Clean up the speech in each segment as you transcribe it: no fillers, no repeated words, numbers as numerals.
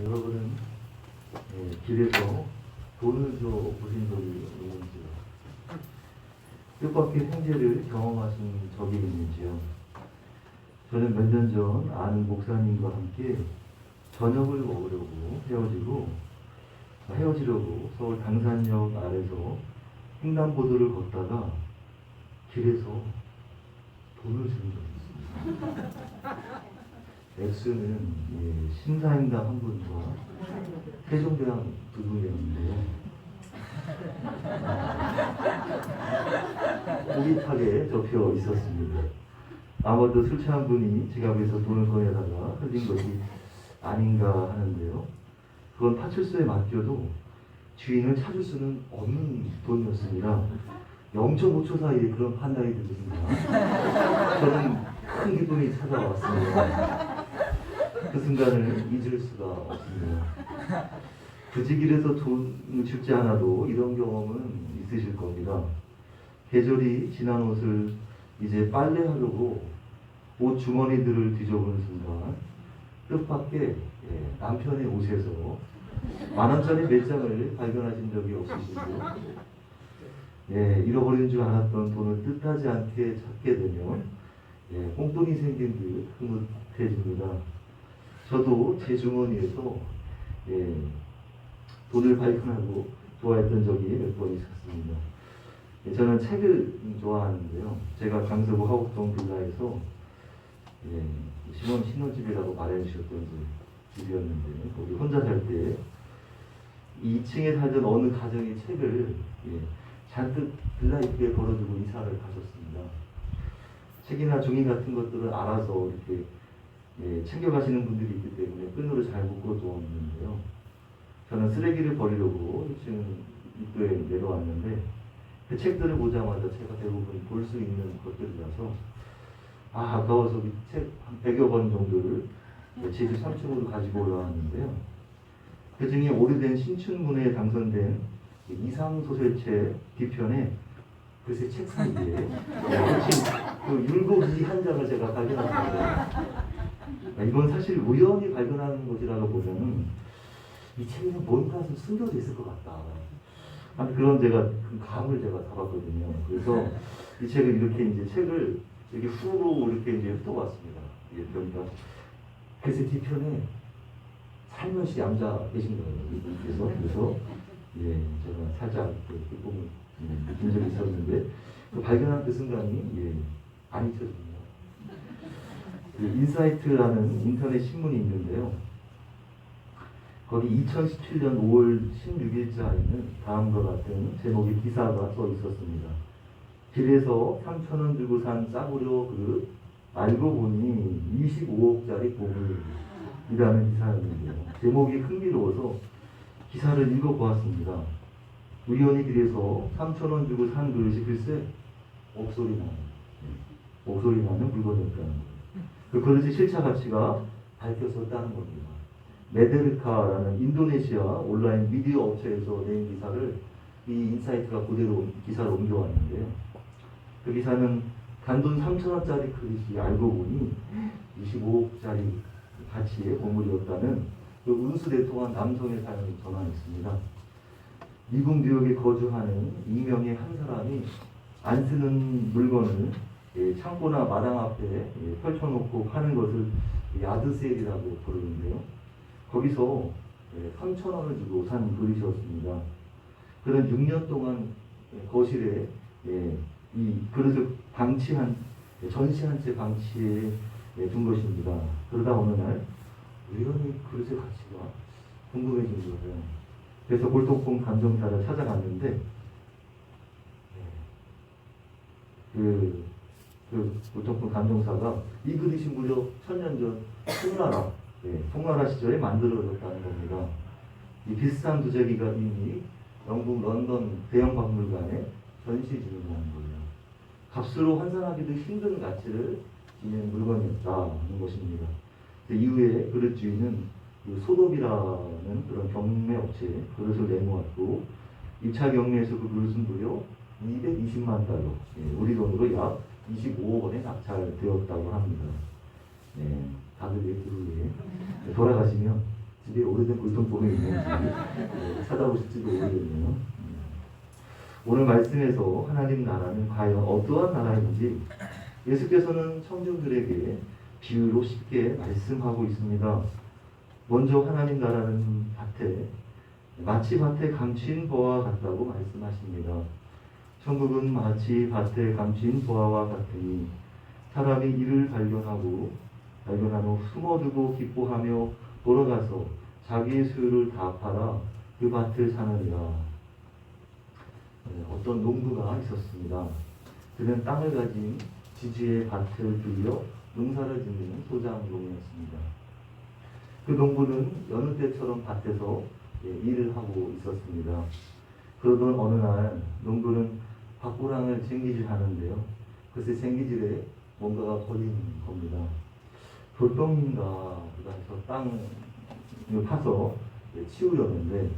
여러분은 길에서 돈을 줘 보신 적이 있는지요? 뜻밖의 생계를 경험하신 적이 있는지요? 저는 몇 년 전 아는 목사님과 함께 저녁을 먹으려고 헤어지려고 서울 당산역 아래서 횡단보도를 걷다가 길에서 돈을 주는 적이 있습니다. 액수는 심사임당 한 분과 세종대왕 두 분이었는데요. 꼬깃하게 접혀 있었습니다. 아마도 술 취한 분이 지갑에서 돈을 꺼내다가 흘린 것이 아닌가 하는데요. 그건 파출소에 맡겨도 주인을 찾을 수는 없는 돈이었습니다. 0.5초 사이에 그런 판단이 들었습니다. 저는 큰 기쁨이 찾아왔습니다. 그 순간을 잊을 수가 없습니다. 굳이 길에서 돈을 줍지 않아도 이런 경험은 있으실 겁니다. 계절이 지난 옷을 이제 빨래하려고 옷 주머니들을 뒤져보는 순간 뜻밖의 남편의 옷에서 10,000원짜리 몇 장을 발견하신 적이 없으시고 잃어버린 줄 알았던 돈을 뜻하지 않게 찾게 되면 꽁돈이 생긴 듯 흐뭇해집니다. 저도 제 주머니에서 돈을 발견하고 좋아했던 적이 몇 번 있었습니다. 저는 책을 좋아하는데요. 제가 강서구 화곡동 빌라에서 신혼집이라고 말해주셨던 집이었는데 거기 혼자 살 때 2층에 살던 어느 가정의 책을 잔뜩 빌라 입구에 걸어두고 이사를 가셨습니다. 책이나 종이 같은 것들을 알아서 이렇게 챙겨가시는 분들이 있기 때문에 끈으로 잘 묶어두었는데요. 저는 쓰레기를 버리려고 1층 입구에 내려왔는데 그 책들을 보자마자 제가 대부분 볼 수 있는 것들이라서 아까워서 책 한 100여 권 정도를 제 집 3층으로 가지고 올라왔는데요. 그 중에 오래된 신춘문예에 당선된 이상소설책 뒤편에 글쎄 책 사이에 그 율곡이 한 장을 제가 발견했습니다. 이건 사실 우연히 발견하는 것이라기보다는 이 책에는 뭔가 좀 숨겨져 있을 것 같다. 그런 제가 그 감을 제가 잡았거든요. 그래서 이 책을 이렇게 이제 책을 이렇게 후로 이렇게 이제 흩어봤습니다. 그러니까 글쎄 뒤편에 살며시 앉아 계신 거예요. 그래서 제가 살짝 기쁨을 느낀 적이 있었는데 그 발견한 그 순간이 안 잊혀집니다. 그 인사이트라는 인터넷 신문이 있는데요. 거기 2017년 5월 16일자에는 다음과 같은 제목의 기사가 써 있었습니다. 길에서 3,000원 주고 산 싸구려 그릇 알고 보니 25억짜리 보물이라는 기사였는데요. 제목이 흥미로워서 기사를 읽어보았습니다. 우연히 길에서 3,000원 주고 산 그릇이 글쎄 옥소리 나는 물건이었다는 거예요. 그 그릇의 실차 가치가 밝혀졌다는 겁니다. 메데르카라는 인도네시아 온라인 미디어 업체에서 낸 기사를 이 인사이트가 그대로 기사를 옮겨왔는데요. 그 기사는 단돈 3,000원짜리 그릇이 알고 보니 25억짜리 가치의 보물이었다는 그 운수대통한 남성의 사연을 전하였습니다. 미국 뉴욕에 거주하는 익명의 한 사람이 안 쓰는 물건을 창고나 마당 앞에 펼쳐놓고 파는 것을 야드세일이라고 부르는데요. 거기서 3,000원을 주고 산 그릇이었습니다. 그는 6년 동안 거실에 이 그릇을 전시한 채 방치해 둔 것입니다. 그러다 어느 날 우연히 그릇의 가치가 궁금해진 거예요. 그래서 골동품 감정사를 찾아갔는데 그 골동품 감정사가 이 그릇이 무려 1000년 전 송나라 시절에 만들어졌다는 겁니다. 이 비싼 두저기가 이미 영국 런던 대형 박물관에 전시 중이라는 거예요. 값으로 환산하기도 힘든 가치를 지닌 물건이었다는 것입니다. 그 이후에 그릇 주인은 소돔이라는 그런 경매 업체에 그릇을 내놓았고 2차 경매에서 그 그릇은 무려 220만 달러, 우리 돈으로 약 25억 원에 낙찰되었다고 합니다. 다들 돌아가시면 집에 오래된 골동품이 있는지 찾아보실지도 모르겠네요. 오늘 말씀에서 하나님 나라는 과연 어떠한 나라인지 예수께서는 청중들에게 비유로 쉽게 말씀하고 있습니다. 먼저 하나님 나라는 마치 밭에 감추인 보화와 같다고 말씀하십니다. 천국은 마치 밭에 감추인 보화와 같으니 사람이 이를 발견한 후 숨어두고 기뻐하며 돌아가서 자기의 소유를 다 팔아 그 밭을 사느니라. 어떤 농부가 있었습니다. 그는 땅을 가진 지주의 밭을 빌려 농사를 짓는 소작농이었습니다. 그 농부는 여느 때처럼 밭에서 일을 하고 있었습니다. 그러던 어느 날 농부는 밭고랑을 쟁기질 하는데요. 글쎄 쟁기질에 뭔가가 걸린 겁니다. 돌덩이인가 해서 땅을 파서 치우려는데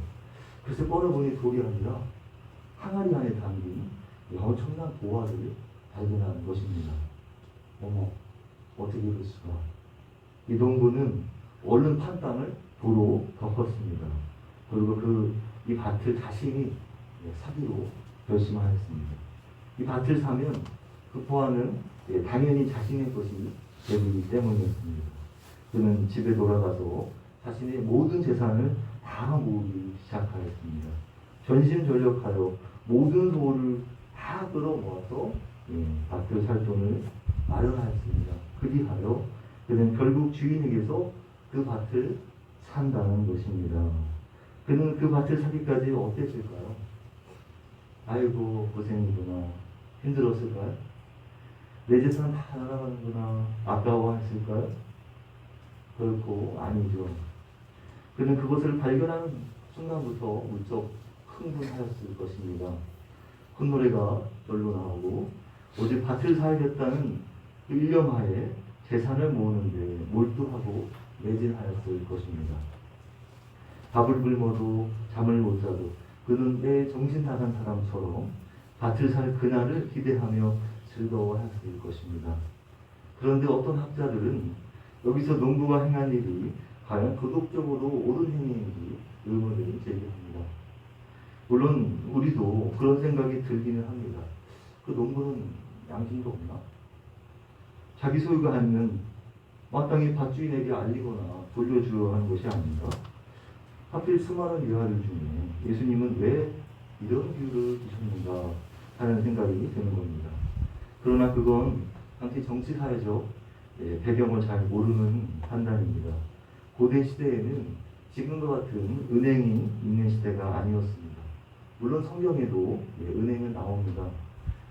글쎄 꺼내보니 돌이 아니라 항아리 안에 담긴 엄청난 보화를 발견한 것입니다. 어머, 어떻게 이럴 수가. 이 농부는 얼른 판 땅을 도로 덮었습니다. 그리고 이 밭을 자신이 사기로 결심하였습니다. 이 밭을 사면 그 보화는 당연히 자신의 것이 되기 때문이었습니다. 그는 집에 돌아가서 자신의 모든 재산을 다 모으기 시작하였습니다. 전심전력하여 모든 소를 다 끌어모아서 밭을 살 돈을 마련하였습니다. 그리하여 그는 결국 주인에게서 그 밭을 산다는 것입니다. 그는 그 밭을 사기까지 어땠을까요? 아이고 고생이구나, 힘들었을까요? 내 재산 다 날아가는구나, 아까워했을까요? 결코 아니죠. 그는 그것을 발견하는 순간부터 무척 흥분하였을 것입니다. 콧노래가 절로 나오고 오직 밭을 사야겠다는 그 일념하에 재산을 모으는데 몰두하고 매진하였을 것입니다. 밥을 굶어도 잠을 못 자도 그는 내 정신 나간 사람처럼 밭을 살 그날을 기대하며 즐거워했을 것입니다. 그런데 어떤 학자들은 여기서 농부가 행한 일이 과연 도덕적으로 옳은 행위인지 의문을 제기합니다. 물론 우리도 그런 생각이 들기는 합니다. 그 농부는 양심도 없나? 자기 소유가 아니면 마땅히 밭주인에게 알리거나 돌려주어야 하는 것이 아닌가? 하필 수많은 일화들 중에 예수님은 왜 이런 비유를 주셨는가 하는 생각이 드는 겁니다. 그러나 그건 당시 정치사회적 배경을 잘 모르는 판단입니다. 고대 시대에는 지금과 같은 은행이 있는 시대가 아니었습니다. 물론 성경에도 은행은 나옵니다.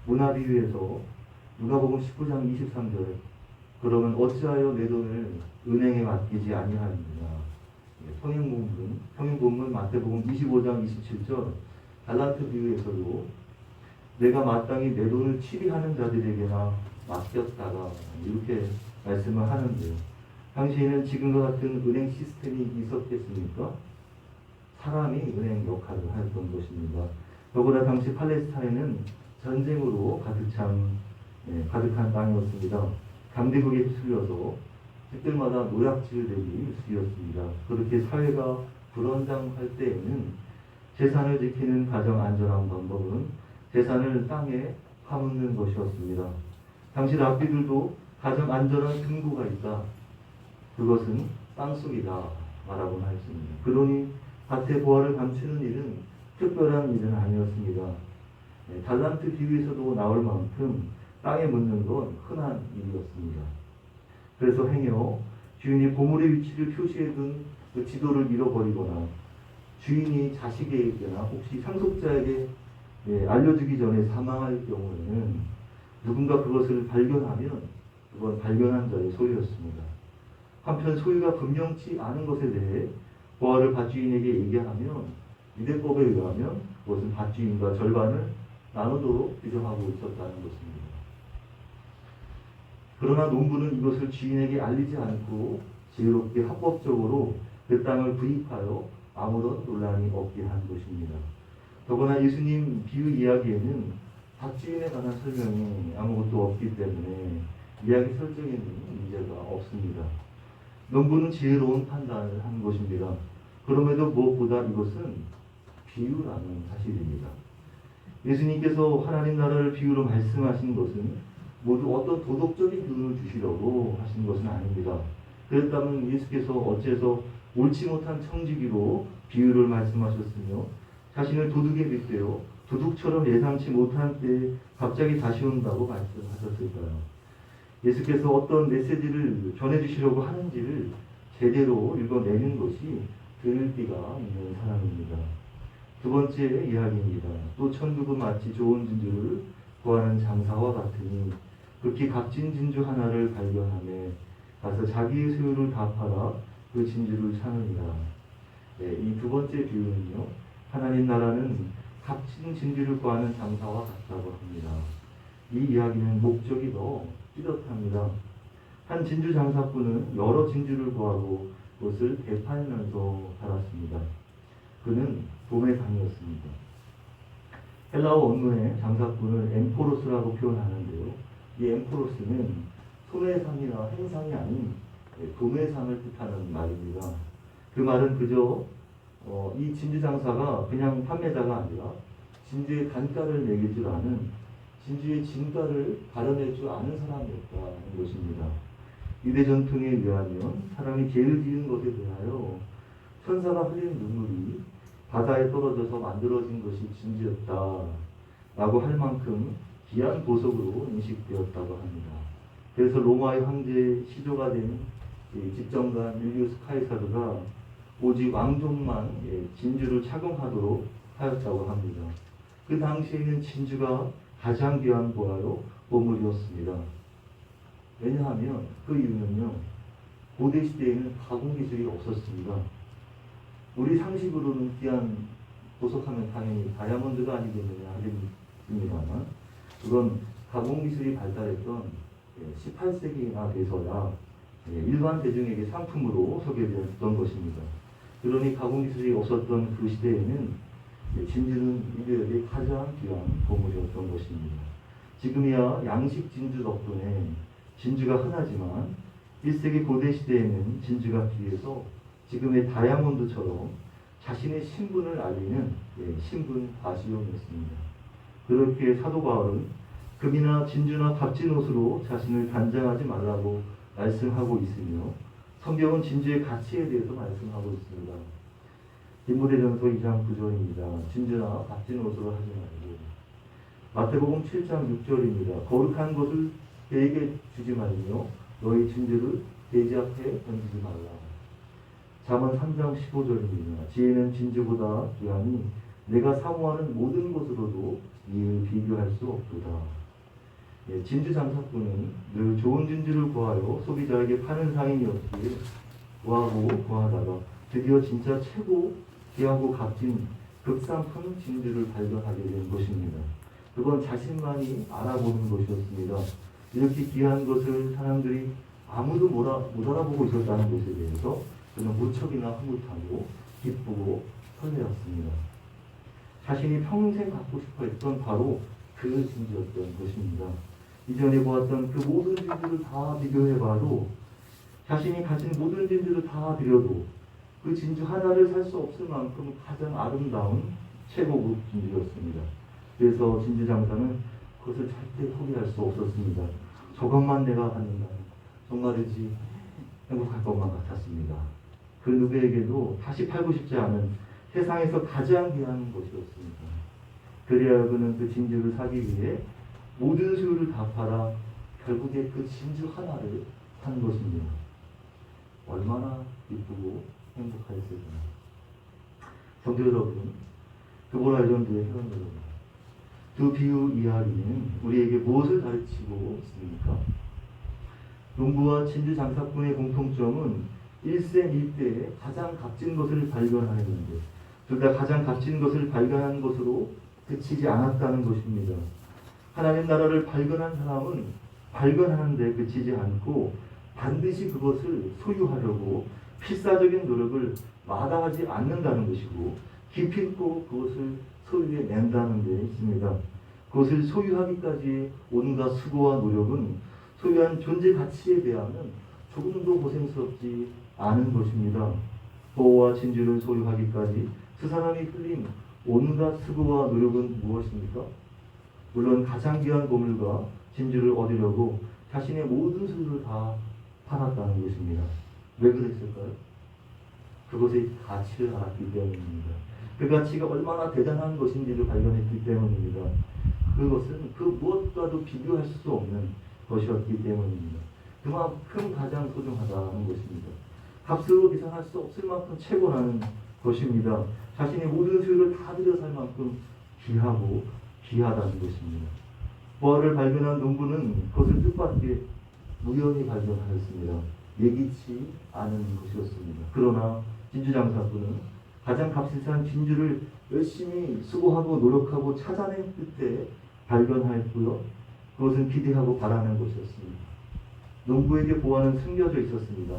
문화비유에서 누가복음 19장 23절 그러면 어찌하여 내 돈을 은행에 맡기지 아니하느냐. 평행본문 마태복음 25장 27절 달란트 비유에서도 내가 마땅히 내 돈을 취리하는 자들에게나 맡겼다가 이렇게 말씀을 하는데요. 당시에는 지금과 같은 은행 시스템이 있었겠습니까? 사람이 은행 역할을 하였던 것입니다. 더구나 당시 팔레스타인은 전쟁으로 가득한 땅이었습니다. 강대국에 휩쓸려서 집들마다 노약질 되기 일쑤였습니다. 그렇게 사회가 불안정할 때에는 재산을 지키는 가장 안전한 방법은 재산을 땅에 파묻는 것이었습니다. 당시 랍비들도 가장 안전한 금고가 있다. 그것은 땅속이다 말하곤 하였습니다. 그러니 밭의 보화를 감추는 일은 특별한 일은 아니었습니다. 달란트 비유에서도 나올 만큼 땅에 묻는 건 흔한 일이었습니다. 그래서 행여 주인이 보물의 위치를 표시해둔 그 지도를 잃어버리거나 주인이 자식에게나 혹시 상속자에게 알려주기 전에 사망할 경우에는 누군가 그것을 발견하면 그건 발견한 자의 소유였습니다. 한편 소유가 분명치 않은 것에 대해 보화를 밭주인에게 얘기하면 유대법에 의하면 그것은 밭주인과 절반을 나누도록 규정하고 있었다는 것입니다. 그러나 농부는 이것을 주인에게 알리지 않고 지혜롭게 합법적으로 그 땅을 구입하여 아무런 논란이 없게 한 것입니다. 더구나 예수님 비유 이야기에는 밭주인에 관한 설명이 아무것도 없기 때문에 이야기 설정에는 문제가 없습니다. 농부는 지혜로운 판단을 하는 것입니다. 그럼에도 무엇보다 이것은 비유라는 사실입니다. 예수님께서 하나님 나라를 비유로 말씀하신 것은 모두 어떤 도덕적인 교훈을 주시려고 하신 것은 아닙니다. 그랬다면 예수께서 어째서 옳지 못한 청지기로 비유를 말씀하셨으며 자신을 도둑에 빗대어 도둑처럼 예상치 못한 때에 갑자기 다시 온다고 말씀하셨을까요? 예수께서 어떤 메시지를 전해주시려고 하는지를 제대로 읽어내는 것이 들을 띠가 있는 사람입니다. 두 번째 이야기입니다. 또 천국은 마치 좋은 진주를 구하는 장사와 같으니 극히 값진 진주 하나를 발견하며 가서 자기의 소유를 다 팔아 그 진주를 사느니라. 네, 이 두 번째 비유는요, 하나님 나라는 값진 진주를 구하는 장사와 같다고 합니다. 이 이야기는 목적이 더 뚜렷합니다. 한 진주 장사꾼은 여러 진주를 구하고 그것을 되팔면서 살았습니다. 그는 도매상이었습니다. 헬라어 원문의 장사꾼을 엠포로스라고 표현하는데요. 이 엠포로스는 소매상이나 행상이 아닌 도매상을 뜻하는 말입니다. 그 말은 그저 이 진주 장사가 그냥 판매자가 아니라 진주의 단가를 매길 줄 아는, 진주의 진가를 가려낼 줄 아는 사람이었다는 것입니다. 유대 전통에 의하면 사람이 죄를 지은 것에 대하여 천사가 흘린 눈물이 바다에 떨어져서 만들어진 것이 진주였다 라고 할 만큼 귀한 보석으로 인식되었다고 합니다. 그래서 로마의 황제 시조가 된 집정관 율리우스 카이사르가 오직 왕족만 진주를 착용하도록 하였다고 합니다. 그 당시에는 진주가 가장 귀한 보물이었습니다. 왜냐하면 그 이유는요, 고대 시대에는 가공 기술이 없었습니다. 우리 상식으로는 귀한 보석하면 당연히 다이아몬드가 아니겠느냐 하겠습니다만, 그건 가공 기술이 발달했던 18세기나 돼서야 일반 대중에게 상품으로 소개되었던 것입니다. 그러니 가공 기술이 없었던 그 시대에는 진주는 인류에게 가장 귀한 보물이었던 것입니다. 지금이야 양식 진주 덕분에 진주가 흔하지만 1세기 고대 시대에는 진주가 귀해서 지금의 다이아몬드처럼 자신의 신분을 알리는 신분 과시용이었습니다. 그렇게 사도 바울은 금이나 진주나 값진 옷으로 자신을 단장하지 말라고 말씀하고 있으며 성경은 진주의 가치에 대해서 말씀하고 있습니다. 디모데전서 2장 9절입니다. 진주나 값진 옷으로 하지 말고. 마태복음 7장 6절입니다. 거룩한 것을 그에게 주지 말며 너희 진주를 돼지 앞에 던지지 말라. 잠언 3장 15절입니다. 지혜는 진주보다 귀하니 내가 사모하는 모든 것으로도 이를 비교할 수 없도다. 진주 장사꾼은 늘 좋은 진주를 구하여 소비자에게 파는 상인이었기에 구하다가 드디어 진짜 최고 귀하고 값진 극상품 진주를 발견하게 된 것입니다. 그건 자신만이 알아보는 것이었습니다. 이렇게 귀한 것을 사람들이 아무도 못 알아보고 있었다는 것에 대해서 저는 무척이나 흐뭇하고 기쁘고 설레었습니다. 자신이 평생 갖고 싶어 했던 바로 그 진주였던 것입니다. 이전에 보았던 그 모든 진주를 다 비교해봐도 자신이 가진 모든 진주를 다 드려도 그 진주 하나를 살 수 없을 만큼 가장 아름다운 최고급 진주였습니다. 그래서 진주 장사는 그것을 절대 포기할 수 없었습니다. 저것만 내가 갖는다면 정말이지 행복할 것만 같았습니다. 그 누구에게도 다시 팔고 싶지 않은 세상에서 가장 귀한 것이었습니다. 그래야 그는 그 진주를 사기 위해 모든 소유를 다 팔아 결국에 그 진주 하나를 산 것입니다. 얼마나 기쁘고 행복하였을까요? 성도 여러분, 그보라전도의 회원 여러분, 두 비유 이야기는 우리에게 무엇을 가르치고 있습니까? 농부와 진주 장사꾼의 공통점은 일생일대에 가장 값진 것을 발견하였는데 둘 다 가장 값진 것을 발견한 것으로 그치지 않았다는 것입니다. 하나님 나라를 발견한 사람은 발견하는 데 그치지 않고 반드시 그것을 소유하려고 필사적인 노력을 마다하지 않는다는 것이고 기필코 그것을 소유해 낸다는 데 있습니다. 그것을 소유하기까지의 온갖 수고와 노력은 소유한 존재 가치에 비하면 조금도 고생스럽지 않은 것입니다. 보호와 진주를 소유하기까지 두 사람이 흘린 온갖 수고와 노력은 무엇입니까? 물론 가장 귀한 보물과 진주를 얻으려고 자신의 모든 소유를 다 팔았다는 것입니다. 왜 그랬을까요? 그것의 가치를 알았기 때문입니다. 그 가치가 얼마나 대단한 것인지를 발견했기 때문입니다. 그것은 그 무엇과도 비교할 수 없는 것이었기 때문입니다. 그만큼 가장 소중하다는 것입니다. 값으로 계산할 수 없을 만큼 최고라는 것입니다. 자신의 모든 소유를 다 들여 살 만큼 귀하고 귀하다는 것입니다. 보화를 발견한 농부는 그것을 뜻밖의 우연히 발견하였습니다. 예기치 않은 것이었습니다. 그러나 진주장사꾼은 가장 값비싼 진주를 열심히 수고하고 노력하고 찾아낸 끝에 발견하였고요. 그것은 기대하고 바라는 것이었습니다. 농부에게 보화는 숨겨져 있었습니다.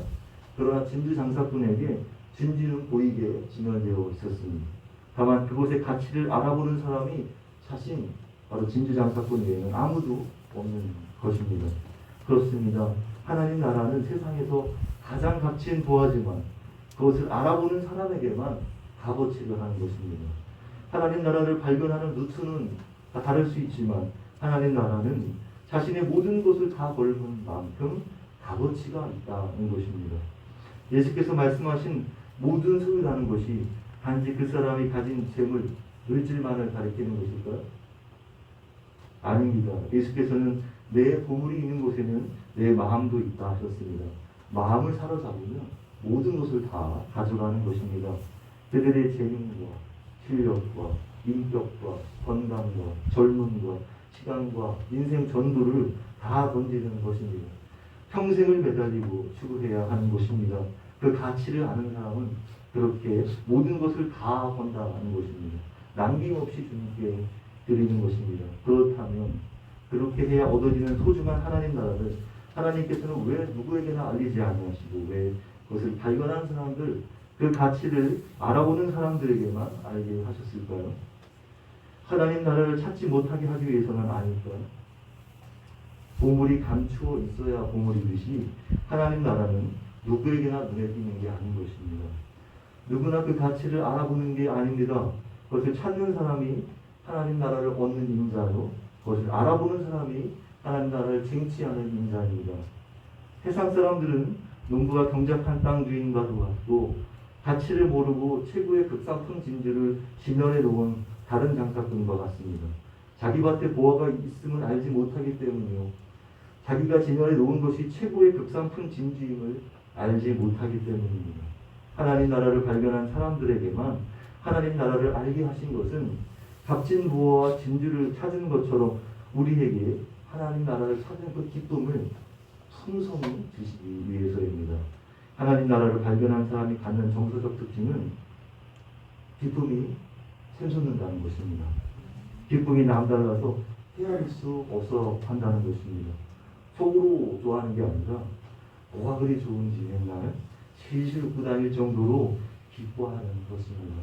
그러나 진주장사꾼에게 진주는 보이게 진열되어 있었습니다. 다만 그것의 가치를 알아보는 사람이 자신, 바로 진주장사꾼 외에는 아무도 없는 것입니다. 그렇습니다. 하나님 나라는 세상에서 가장 가치 있는 보화지만 그것을 알아보는 사람에게만 값어치를 하는 것입니다. 하나님 나라를 발견하는 루트는 다 다를 수 있지만 하나님 나라는 자신의 모든 것을 다 걸은 만큼 값어치가 있다는 것입니다. 예수께서 말씀하신 모든 소유라는 것이 단지 그 사람이 가진 재물, 물질만을 가리키는 것일까요? 아닙니다. 예수께서는 내 보물이 있는 곳에는 내 마음도 있다 하셨습니다. 마음을 사로잡으면 모든 것을 다 가져가는 것입니다. 그들의 재능과 실력과 인격과 건강과 젊음과 시간과 인생 전부를 다 던지는 것입니다. 평생을 매달리고 추구해야 하는 것입니다. 그 가치를 아는 사람은 그렇게 모든 것을 다 건다는 것입니다. 남김없이 주님께 드리는 것입니다. 그렇다면 그렇게 해야 얻어지는 소중한 하나님 나라를 하나님께서는 왜 누구에게나 알리지 않으시고 왜 그것을 발견한 사람들, 그 가치를 알아보는 사람들에게만 알게 하셨을까요? 하나님 나라를 찾지 못하게 하기 위해서는 아닐까요? 보물이 감추어 있어야 보물이듯이 하나님 나라는 누구에게나 눈에 띄는 게 아닌 것입니다. 누구나 그 가치를 알아보는 게 아닙니다. 그것을 찾는 사람이 하나님 나라를 얻는 인자요, 그것을 알아보는 사람이 하나님 나라를 쟁취하는 인자입니다. 세상 사람들은 농부가 경작한 땅 주인과도 같고 가치를 모르고 최고의 극상품 진주를 진열해 놓은 다른 장사꾼과 같습니다. 자기 밭에 보화가 있음을 알지 못하기 때문이요. 자기가 진열해 놓은 것이 최고의 극상품 진주임을 알지 못하기 때문입니다. 하나님 나라를 발견한 사람들에게만 하나님 나라를 알게 하신 것은 값진 보화와 진주를 찾은 것처럼 우리에게 하나님 나라를 찾은 그 기쁨을 풍성히 주시기 위해서입니다. 하나님 나라를 발견한 사람이 갖는 정서적 특징은 기쁨이 샘솟는다는 것입니다. 기쁨이 남달라서 헤아릴 수 없어 한다는 것입니다. 속으로 좋아하는 게 아니라 뭐가 그리 좋은지 맨날 실실 웃고 다닐 정도로 기뻐하는 것입니다.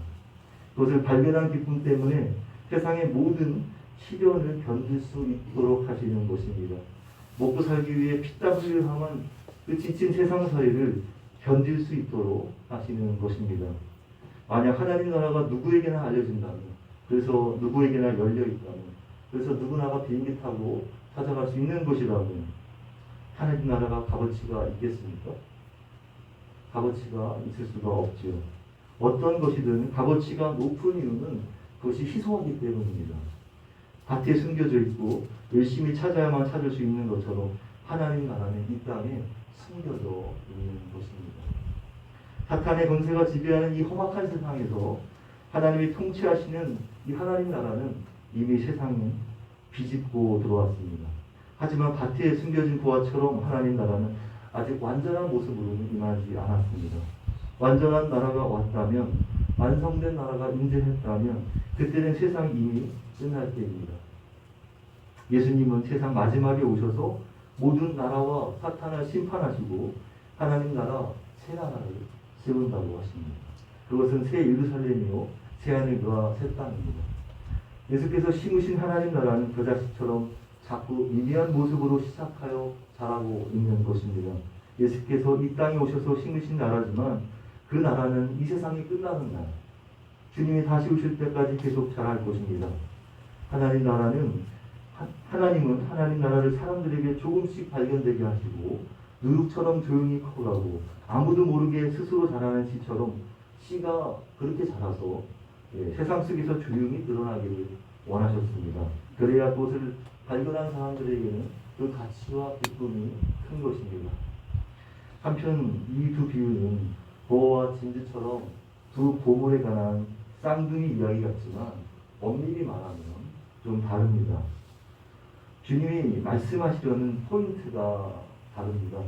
그것을 발견한 기쁨 때문에 세상의 모든 시련을 견딜 수 있도록 하시는 것입니다. 먹고 살기 위해 피땀 흘려야만 그 지친 세상살이를 견딜 수 있도록 하시는 것입니다. 만약 하나님 나라가 누구에게나 알려진다면, 그래서 누구에게나 열려있다면, 그래서 누구나가 비행기 타고 찾아갈 수 있는 곳이라면 하나님 나라가 값어치가 있겠습니까? 값어치가 있을 수가 없지요. 어떤 것이든 값어치가 높은 이유는 그것이 희소하기 때문입니다. 밭에 숨겨져 있고 열심히 찾아야만 찾을 수 있는 것처럼 하나님 나라는 이 땅에 숨겨져 있는 것입니다. 사탄의 권세가 지배하는 이 험악한 세상에서 하나님이 통치하시는 이 하나님 나라는 이미 세상에 비집고 들어왔습니다. 하지만 밭에 숨겨진 보화처럼 하나님 나라는 아직 완전한 모습으로는 임하지 않았습니다. 완전한 나라가 왔다면, 완성된 나라가 임재했다면 그때는 세상이 이미 끝날 때입니다. 예수님은 세상 마지막에 오셔서 모든 나라와 사탄을 심판하시고 하나님 나라 새 나라를 세운다고 하십니다. 그것은 새 예루살렘이요 새 하늘과 새 땅입니다. 예수께서 심으신 하나님 나라는 그 자식처럼 자꾸 미미한 모습으로 시작하여 자라고 있는 것입니다. 예수께서 이 땅에 오셔서 심으신 나라지만 그 나라는 이 세상이 끝나는 나라. 주님이 다시 오실 때까지 계속 자랄 것입니다. 하나님 나라는 하나님은 하나님 나라를 사람들에게 조금씩 발견되게 하시고 누룩처럼 조용히 커가고 아무도 모르게 스스로 자라는 씨처럼 씨가 그렇게 자라서 세상 속에서 조용히 드러나기를 원하셨습니다. 그래야 그것을 발견한 사람들에게는 그 가치와 기쁨이 큰 것입니다. 한편 이 두 비유는 보화와 진주처럼 두 보물에 관한 쌍둥이 이야기 같지만 엄밀히 말하면 좀 다릅니다. 주님이 말씀하시려는 포인트가 다릅니다.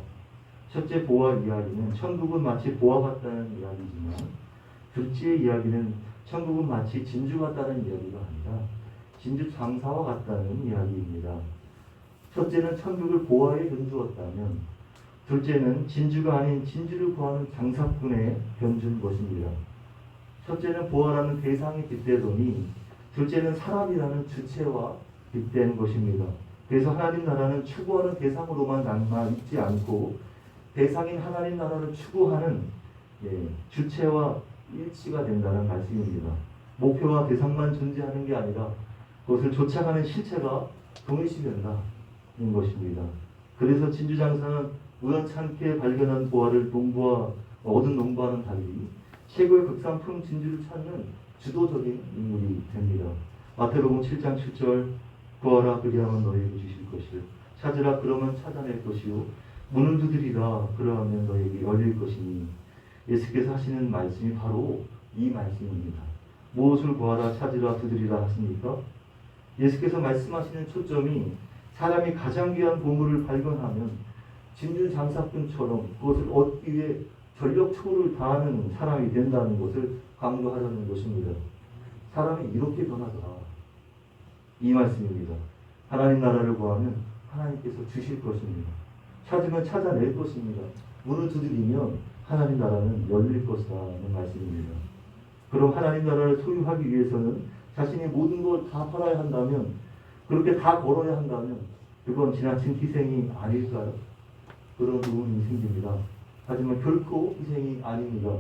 첫째 보화 이야기는 천국은 마치 보화 같다는 이야기지만 둘째 이야기는 천국은 마치 진주 같다는 이야기가 아니라 진주 장사와 같다는 이야기입니다. 첫째는 천국을 보화에 견주었다면 둘째는 진주가 아닌 진주를 구하는 장사꾼에 견준 것입니다. 첫째는 보화라는 대상에 빗대더니 둘째는 사람이라는 주체와 빗댄 것입니다. 그래서 하나님 나라는 추구하는 대상으로만 남아 있지 않고 대상인 하나님 나라를 추구하는 주체와 일치가 된다는 말씀입니다. 목표와 대상만 존재하는 게 아니라 그것을 쫓아가는 실체가 동일시된다는 것입니다. 그래서 진주장사는 우연찮게 발견한 보화를 얻은 농부와는 달리 최고의 극상품 진주를 찾는 주도적인 인물이 됩니다. 마태복음 7장 7절 구하라 그리하면 너희에게 주실 것이요 찾으라 그러면 찾아낼 것이요 문을 두드리라 그러하면 너희에게 열릴 것이니 예수께서 하시는 말씀이 바로 이 말씀입니다. 무엇을 구하라 찾으라 두드리라 하십니까? 예수께서 말씀하시는 초점이 사람이 가장 귀한 보물을 발견하면 진주 장사꾼처럼 그것을 얻기 위해 전력 초를 다하는 사람이 된다는 것을 강조하려는 것입니다. 사람이 이렇게 변하더라. 이 말씀입니다. 하나님 나라를 구하면 하나님께서 주실 것입니다. 찾으면 찾아낼 것입니다. 문을 두드리면 하나님 나라는 열릴 것이라는 말씀입니다. 그럼 하나님 나라를 소유하기 위해서는 자신이 모든 걸 다 팔아야 한다면, 그렇게 다 걸어야 한다면 그건 지나친 희생이 아닐까요? 그런 의문이 생깁니다. 하지만 결코 희생이 아닙니다.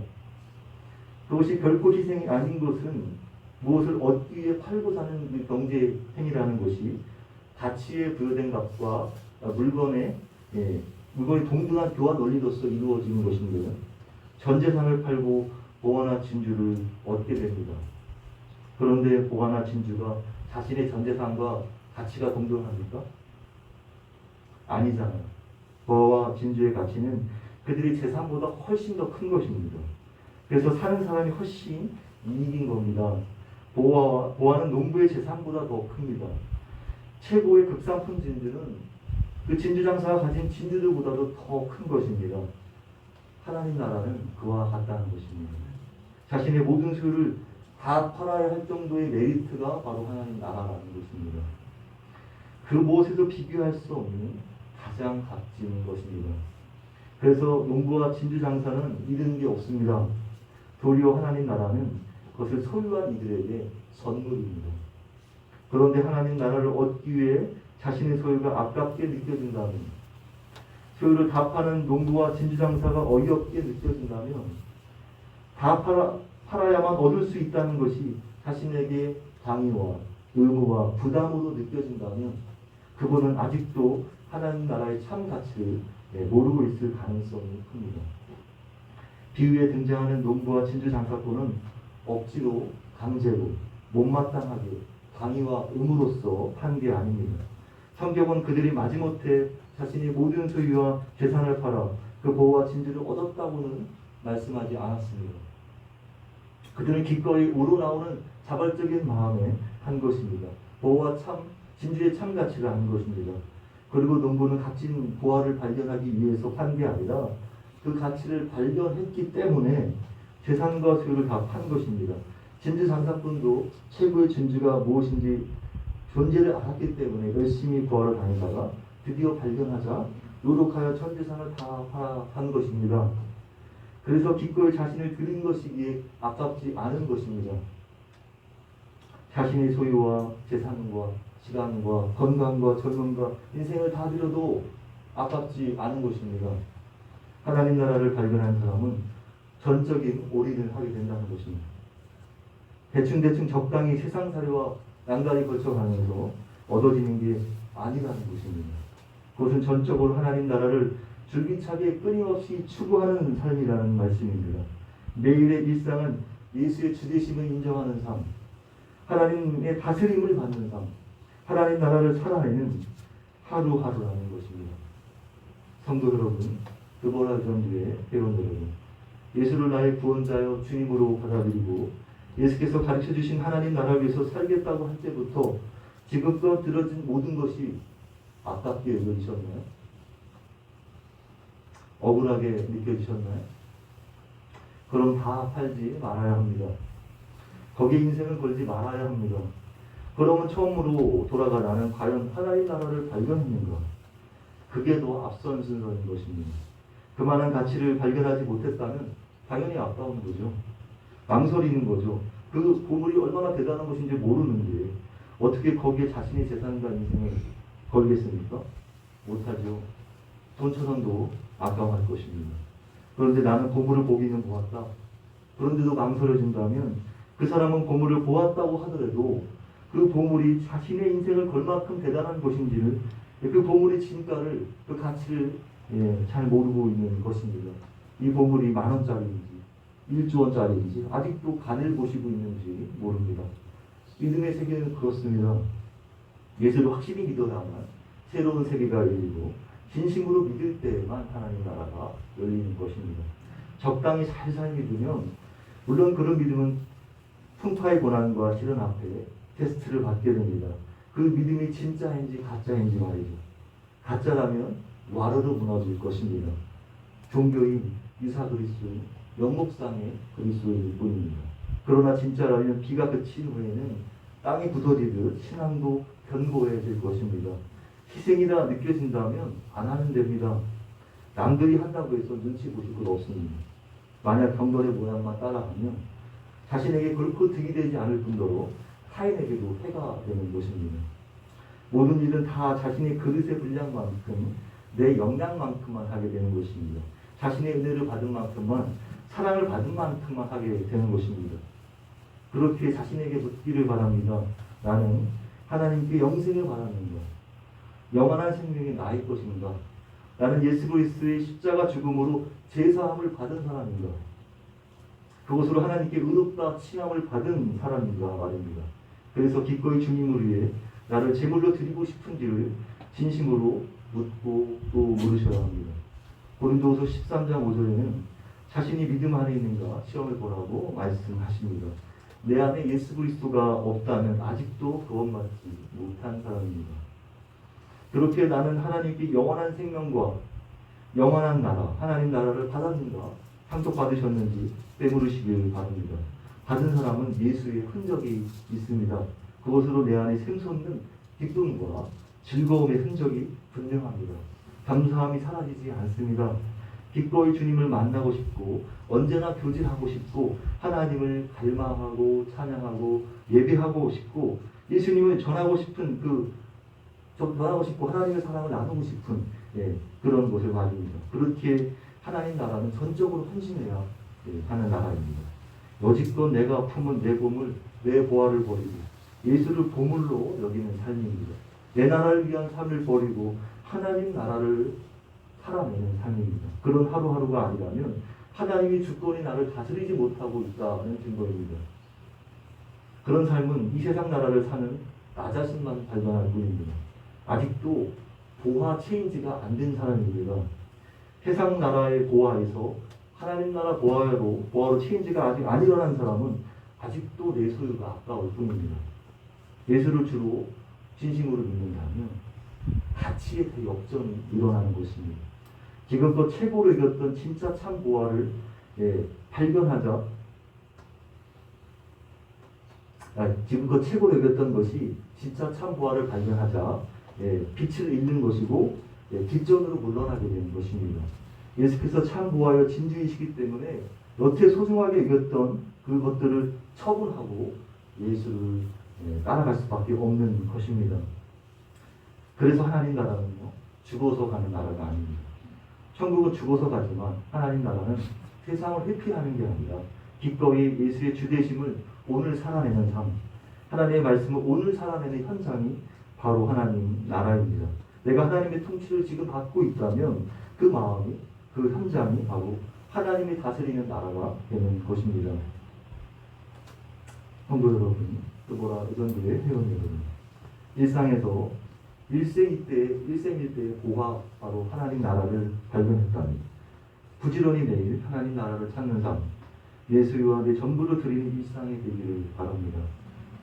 그것이 결코 희생이 아닌 것은 무엇을 얻기 위해 팔고 사는 경제 행위라는 것이 가치에 부여된 값과 물건이 동등한 교환 원리로서 이루어지는 것인데요. 전 재산을 팔고 보화나 진주를 얻게 됩니다. 그런데 보화나 진주가 자신의 전 재산과 가치가 동등합니까? 아니잖아요. 보화와 진주의 가치는 그들의 재산보다 훨씬 더 큰 것입니다. 그래서 사는 사람이 훨씬 이익인 겁니다. 보화는 농부의 재산보다 더 큽니다. 최고의 극상품 진주는 그 진주 장사가 가진 진주들보다도 더 큰 것입니다. 하나님 나라는 그와 같다는 것입니다. 자신의 모든 소유를 다 팔아야 할 정도의 메리트가 바로 하나님 나라라는 것입니다. 그 무엇에도 비교할 수 없는 가장 값진 것입니다. 그래서 농부와 진주 장사는 잃은 게 없습니다. 도리어 하나님 나라는 그것을 소유한 이들에게 선물입니다. 그런데 하나님 나라를 얻기 위해 자신의 소유가 아깝게 느껴진다면, 소유를 다 파는 농부와 진주 장사가 어이없게 느껴진다면, 다 팔아야만 얻을 수 있다는 것이 자신에게 당위와 의무와 부담으로 느껴진다면 그분은 아직도 하나님 나라의 참 가치를 모르고 있을 가능성이 큽니다. 비유에 등장하는 농부와 진주 장사꾼은 억지로, 강제로, 못마땅하게 당위와 의무로서 판 게 아닙니다. 성경은 그들이 마지못해 자신이 모든 소유와 재산을 팔아 그 보화와 진주를 얻었다고는 말씀하지 않았습니다. 그들은 기꺼이 우러나오는 자발적인 마음에 한 것입니다. 보화와 진주의 참 가치를 한 것입니다. 그리고 농부는 값진 보화를 발견하기 위해서 판 게 아니라 그 가치를 발견했기 때문에 재산과 소유를 다 판 것입니다. 진주 장사꾼도 최고의 진주가 무엇인지 존재를 알았기 때문에 열심히 구하러 다니다가 드디어 발견하자 노력하여 전 재산을 다 판 것입니다. 그래서 기꺼이 자신을 드린 것이기에 아깝지 않은 것입니다. 자신의 소유와 재산과 시간과 건강과 젊음과 인생을 다 드려도 아깝지 않은 것입니다. 하나님 나라를 발견한 사람은 전적인 올인을 하게 된다는 것입니다. 대충대충 적당히 세상 사례와 양다리 거쳐가면서 얻어지는 게 아니라는 것입니다. 그것은 전적으로 하나님 나라를 줄기차게 끊임없이 추구하는 삶이라는 말씀입니다. 매일의 일상은 예수의 주되심을 인정하는 삶, 하나님의 다스림을 받는 삶, 하나님 나라를 살아내는 하루하루라는 것입니다. 성도 여러분, 드보라 전주의 회원 여러분, 예수를 나의 구원자여 주님으로 받아들이고 예수께서 가르쳐주신 하나님 나라를 위해서 살겠다고 할 때부터 지금껏 들어진 모든 것이 아깝게 여겨지셨나요? 억울하게 느껴지셨나요? 그럼 다 팔지 말아야 합니다. 거기에 인생을 걸지 말아야 합니다. 그러면 처음으로 돌아가 나는 과연 하나님 나라를 발견했는가? 그게 더 앞선 순서인 것입니다. 그만한 가치를 발견하지 못했다면 당연히 아까운 거죠. 망설이는 거죠. 그 보물이 얼마나 대단한 것인지 모르는데 어떻게 거기에 자신의 재산과 인생을 걸겠습니까? 못하죠. 돈 1,000원도 아까워할 것입니다. 그런데 나는 보물을 보기는 보았다. 그런데도 망설여진다면 그 사람은 보물을 보았다고 하더라도 그 보물이 자신의 인생을 걸 만큼 대단한 것인지를, 그 보물의 진가를, 그 가치를 잘 모르고 있는 것입니다. 이 보물이 10,000원짜리인지 1조원짜리인지 아직도 간을 보시고 있는지 모릅니다. 믿음의 세계는 그렇습니다. 예수를 확실히 믿어야만 새로운 세계가 열리고 진심으로 믿을 때에만 하나님 나라가 열리는 것입니다. 적당히 살살 믿으면, 물론 그런 믿음은 풍파의 고난과 시련 앞에 테스트를 받게 됩니다. 그 믿음이 진짜인지 가짜인지 말이죠. 가짜라면 와르르 무너질 것입니다. 종교인, 유사 그리스도인, 영목상의 그리스도인일 뿐입니다. 그러나 진짜라면 비가 그친 후에는 땅이 굳어지듯 신앙도 견고해질 것입니다. 희생이라 느껴진다면 안 하면 됩니다. 남들이 한다고 해서 눈치 보실 것 없습니다. 만약 경건의 모양만 따라가면 자신에게 결코 득이 되지 않을 뿐더러 타인에게도 해가 되는 것입니다. 모든 일은 다 자신의 그릇의 분량만큼, 내 역량만큼만 하게 되는 것입니다. 자신의 은혜를 받은 만큼만, 사랑을 받은 만큼만 하게 되는 것입니다. 그렇게 자신에게 묻기를 바랍니다. 나는 하나님께 영생을 바라는가? 영원한 생명이 나의 것인가? 나는 예수 그리스도의 십자가 죽음으로 제사함을 받은 사람인가? 그것으로 하나님께 의롭다 칭함을 받은 사람인가 말입니다. 그래서 기꺼이 주님을 위해 나를 제물로 드리고 싶은지를 진심으로 묻고 또 물으셔야 합니다. 고린도후서 13장 5절에는 자신이 믿음 안에 있는가 시험해 보라고 말씀하십니다. 내 안에 예수 그리스도가 없다면 아직도 구원받지 못한 사람입니다. 그렇게 나는 하나님께 영원한 생명과 영원한 나라, 하나님 나라를 받았는가, 상속받으셨는지 빼물으시길 바랍니다. 받은 사람은 예수의 흔적이 있습니다. 그것으로 내 안에 샘솟는 기쁨과 즐거움의 흔적이 분명합니다. 감사함이 사라지지 않습니다. 기꺼이 주님을 만나고 싶고 언제나 교제하고 싶고 하나님을 갈망하고 찬양하고 예배하고 싶고 예수님을 전하고 싶은 전하고 싶고 하나님의 사랑을 나누고 싶은 그런 것을 말입니다. 그렇게 하나님 나라는 전적으로 헌신해야 하는 나라입니다. 여지껏 내가 품은 내 보물, 내 보화를 버리고 예수를 보물로 여기는 삶입니다. 내 나라를 위한 삶을 버리고 하나님 나라를 살아내는 삶입니다. 그런 하루하루가 아니라면 하나님이 주권이 나를 다스리지 못하고 있다는 증거입니다. 그런 삶은 이 세상 나라를 사는 나 자신만 발견할 뿐입니다. 아직도 보화 체인지가 안 된 사람입니다. 세상 나라의 보화에서 하나님 나라 보화로 체인지가 아직 안 일어난 사람은 아직도 내 소유가 아까울 뿐입니다. 예수를 주로 진심으로 믿는다면 가치의 역전이 일어나는 것입니다. 지금껏 최고로 여겼던 진짜 참 보화를 발견하자. 지금껏 최고로 여겼던 것이 진짜 참 보화를 발견하자 빛을 잃는 것이고 뒷전으로 물러나게 되는 것입니다. 예수께서 참 보화여 진주이시기 때문에 여태 소중하게 여겼던 그것들을 처분하고 예수를 따라갈 수밖에 없는 것입니다. 그래서 하나님 나라는요, 죽어서 가는 나라가 아닙니다. 천국은 죽어서 가지만 하나님 나라는 세상을 회피하는 게 아니라 기꺼이 예수의 주되심을 오늘 살아내는 삶, 하나님의 말씀을 오늘 살아내는 현장이 바로 하나님 나라입니다. 내가 하나님의 통치를 지금 받고 있다면 그 마음이, 그 현장이 바로 하나님이 다스리는 나라가 되는 것입니다. 성도 여러분, 또보라 의전교회 회원 여러분, 일상에서 일생일대의 고가 바로 하나님 나라를 발견했다니 부지런히 매일 하나님 나라를 찾는 삶, 예수와 내 전부를 드리는 일상이 되기를 바랍니다.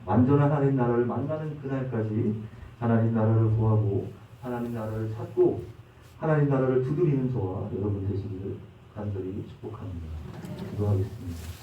완전한 하나님 나라를 만나는 그날까지 하나님 나라를 구하고 하나님 나라를 찾고 하나님 나라를 두드리는 저와 여러분 되시기를 간절히 축복합니다. 기도하겠습니다.